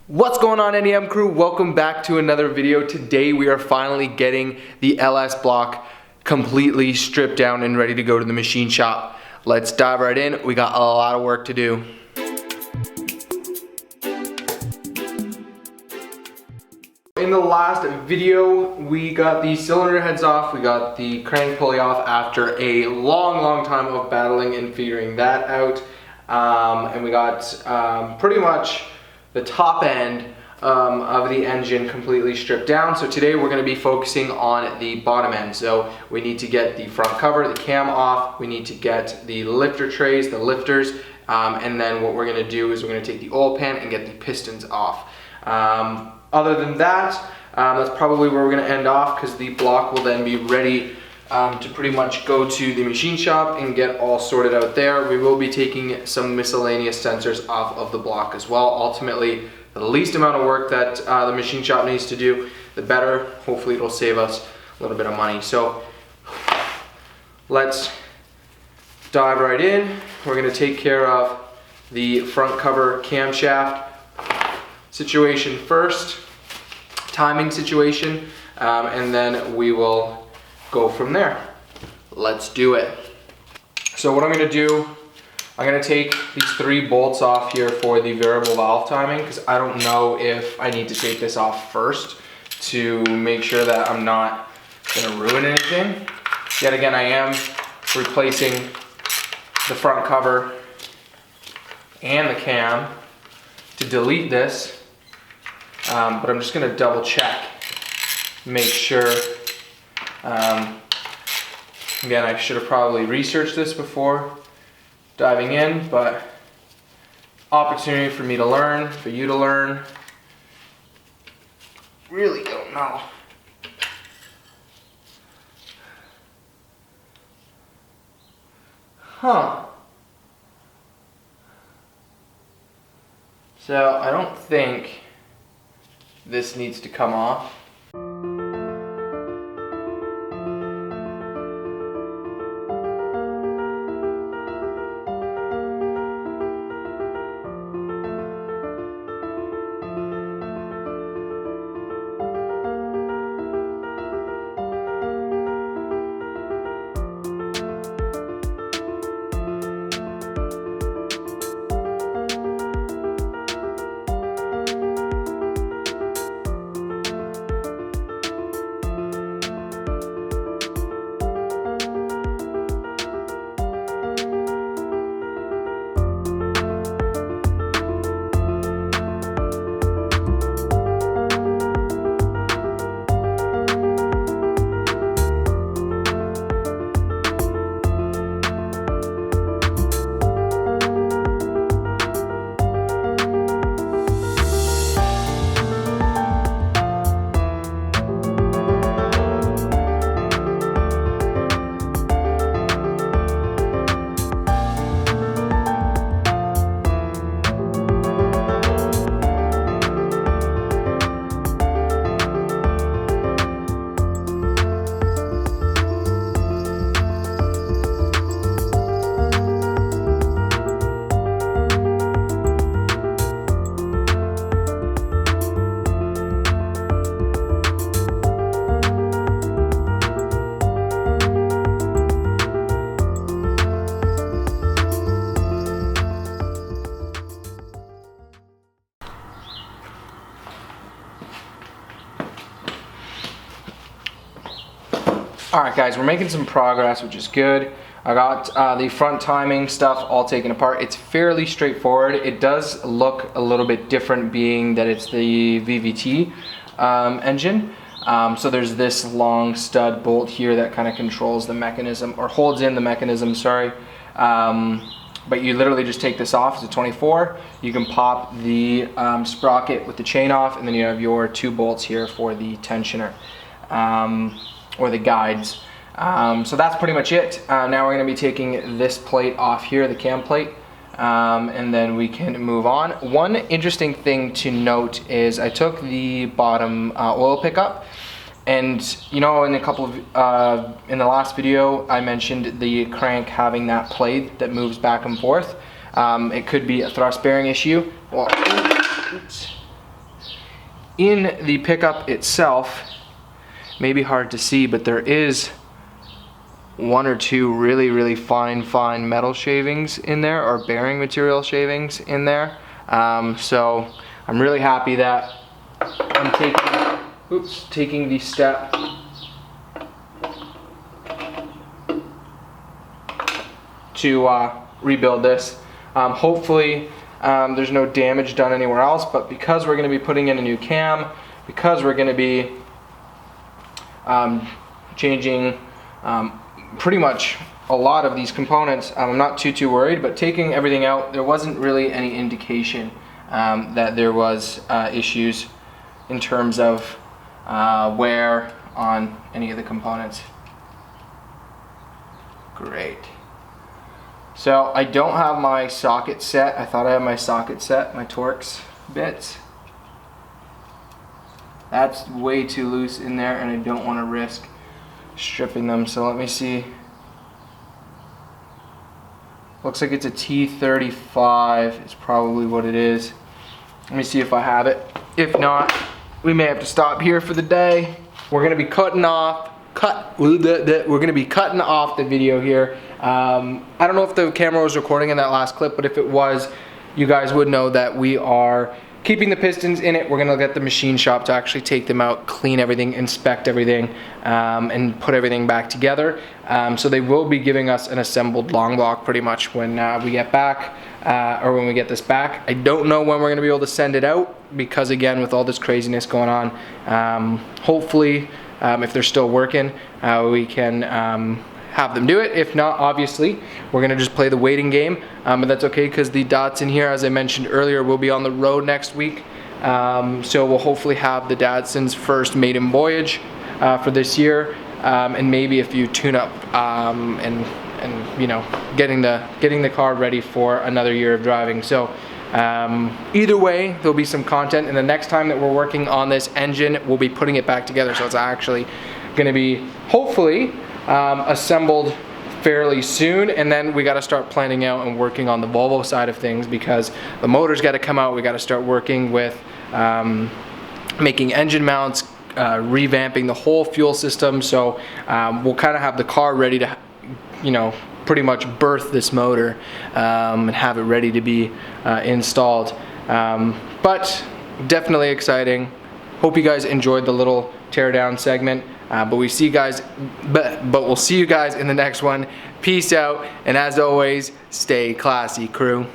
What's going on, NEM crew? Welcome back to another video. Today we are finally getting the LS block completely stripped down and ready to go to the machine shop. Let's dive right in. We got a lot of work to do. In the last video, we got the cylinder heads off, we got the crank pulley off after a long time of battling and figuring that out. And we got pretty much the top end of the engine completely stripped down. So today we're going to be focusing on the bottom end. So we need to get the front cover, the cam off, we need to get the lifter trays, the lifters, and then what we're going to do is we're going to take the oil pan and get the pistons off. Other than that, that's probably where we're going to end off, because the block will then be ready to pretty much go to the machine shop and get all sorted out there. We will be taking some miscellaneous sensors off of the block as well. Ultimately, the least amount of work that the machine shop needs to do, the better. Hopefully it'll save us a little bit of money. So let's dive right in. We're going to take care of the front cover camshaft situation first, timing situation, and then we will go from there. Let's do it. So what I'm going to do, I'm going to take these 3 bolts off here for the variable valve timing, because I don't know if I need to take this off first to make sure that I'm not going to ruin anything. Yet again, I am replacing the front cover and the cam to delete this, but I'm just going to double check, make sure. Again, I should have probably researched this before diving in, but opportunity for me to learn, for you to learn. Really don't know. So I don't think this needs to come off. Alright guys, we're making some progress, which is good. I got the front timing stuff all taken apart. It's fairly straightforward. It does look a little bit different, being that it's the VVT engine. So there's this long stud bolt here that kind of controls the mechanism, or holds in the mechanism, sorry. But you literally just take this off. It's a 24. You can pop the sprocket with the chain off, and then you have your 2 bolts here for the tensioner. Or the guides. So that's pretty much it. Now we're going to be taking this plate off here, the cam plate, and then we can move on. One interesting thing to note is I took the bottom oil pickup And you know, in the last video, I mentioned the crank having that plate that moves back and forth. It could be a thrust bearing issue. Well, oops. in the pickup itself, maybe hard to see, but there is one or two really fine metal shavings in there, or bearing material shavings in there. So I'm really happy that I'm taking the step to rebuild this. Hopefully there's no damage done anywhere else, but because we're going to be putting in a new cam, because we're going to be changing pretty much a lot of these components, I'm not too worried, but taking everything out, there wasn't really any indication that there was issues in terms of wear on any of the components. Great. So I don't have my socket set. I thought I had my socket set, my Torx bits. That's way too loose in there, and I don't want to risk stripping them. So let me see. Looks like it's a T35. It's probably what it is. Let me see if I have it. If not, we may have to stop here for the day. We're gonna be cutting off the video here. I don't know if the camera was recording in that last clip, but if it was, you guys would know that we are keeping the pistons in it. We're gonna get the machine shop to actually take them out, clean everything, inspect everything, and put everything back together. So they will be giving us an assembled long block pretty much when we get back, or when we get this back. I don't know when we're gonna be able to send it out, because again, with all this craziness going on, hopefully, if they're still working, we can have them do it. If not, obviously, we're gonna just play the waiting game, but that's okay, because the Datsun here, as I mentioned earlier, will be on the road next week. So we'll hopefully have the Datsun's first maiden voyage for this year, and maybe a few tune-up and you know, getting the car ready for another year of driving. So either way, there'll be some content, and the next time that we're working on this engine, we'll be putting it back together. So it's actually gonna be hopefully assembled fairly soon, and then we got to start planning out and working on the Volvo side of things, because the motor's got to come out. We got to start working with making engine mounts, revamping the whole fuel system. So we'll kind of have the car ready to, you know, pretty much birth this motor and have it ready to be installed. But definitely exciting. Hope you guys enjoyed the little teardown segment. But we'll see you guys in the next one. Peace out, and as always, stay classy, crew.